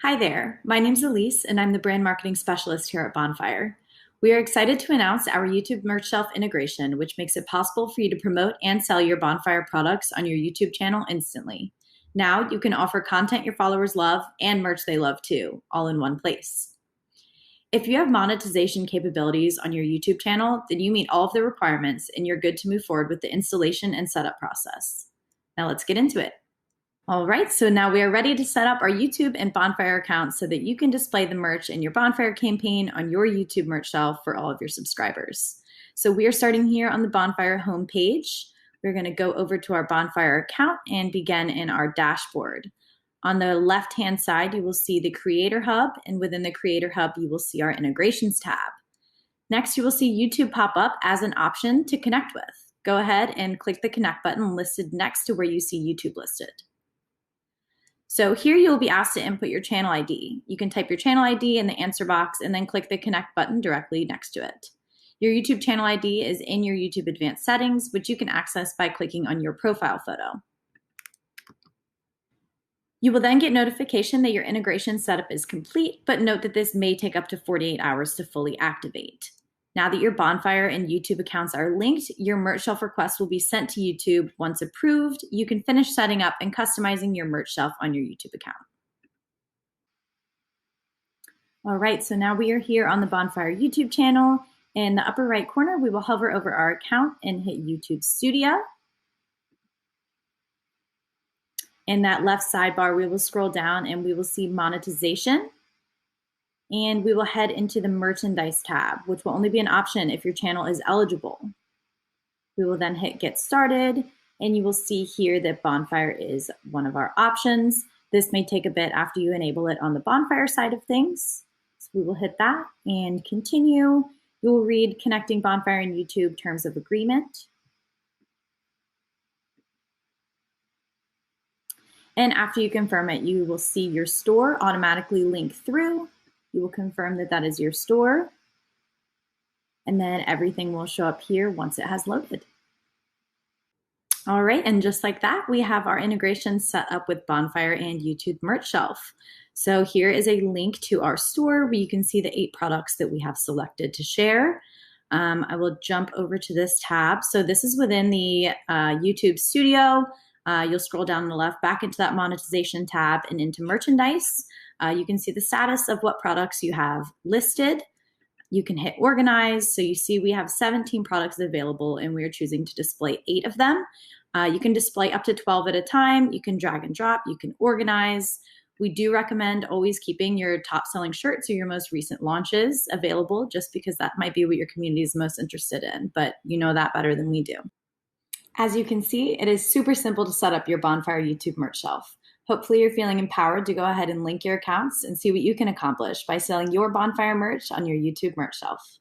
Hi there, my name's Elise and I'm the brand marketing specialist here at Bonfire. We are excited to announce our YouTube merch shelf integration, which makes it possible for you to promote and sell your Bonfire products on your YouTube channel instantly. Now you can offer content your followers love and merch they love too, all in one place. If you have monetization capabilities on your YouTube channel, then you meet all of the requirements and you're good to move forward with the installation and setup process. Now let's get into it. All right, so now we are ready to set up our YouTube and Bonfire accounts so that you can display the merch in your Bonfire campaign on your YouTube merch shelf for all of your subscribers. So we are starting here on the Bonfire homepage. We're going to go over to our Bonfire account and begin in our dashboard. On the left-hand side, you will see the Creator Hub, and within the Creator Hub, you will see our Integrations tab. Next, you will see YouTube pop up as an option to connect with. Go ahead and click the Connect button listed next to where you see YouTube listed. So here you'll be asked to input your channel ID. You can type your channel ID in the answer box and then click the Connect button directly next to it. Your YouTube channel ID is in your YouTube Advanced Settings, which you can access by clicking on your profile photo. You will then get notification that your integration setup is complete, but note that this may take up to 48 hours to fully activate. Now that your Bonfire and YouTube accounts are linked, your merch shelf request will be sent to YouTube. Once approved, you can finish setting up and customizing your merch shelf on your YouTube account. All right, so now we are here on the Bonfire YouTube channel. In the upper right corner, we will hover over our account and hit YouTube Studio. In that left sidebar, we will scroll down and we will see monetization. And we will head into the merchandise tab, which will only be an option if your channel is eligible. We will then hit Get Started, and you will see here that Bonfire is one of our options. This may take a bit after you enable it on the Bonfire side of things. So we will hit that and continue. You will read Connecting Bonfire and YouTube Terms of Agreement. And after you confirm it, you will see your store automatically link through. You will confirm that that is your store, and then everything will show up here once it has loaded. All right, and just like that, we have our integration set up with Bonfire and YouTube merch shelf. So here is a link to our store where you can see the 8 products that we have selected to share. I will jump over to this tab. So this is within the YouTube Studio. You'll scroll down on the left back into that monetization tab and into merchandise. You can see the status of what products you have listed. You can hit organize. So you see we have 17 products available and we are choosing to display 8 of them. You can display up to 12 at a time. You can drag and drop. You can organize. We do recommend always keeping your top selling shirts or your most recent launches available just because that might be what your community is most interested in, but you know that better than we do. As you can see, it is super simple to set up your Bonfire YouTube merch shelf. Hopefully you're feeling empowered to go ahead and link your accounts and see what you can accomplish by selling your Bonfire merch on your YouTube merch shelf.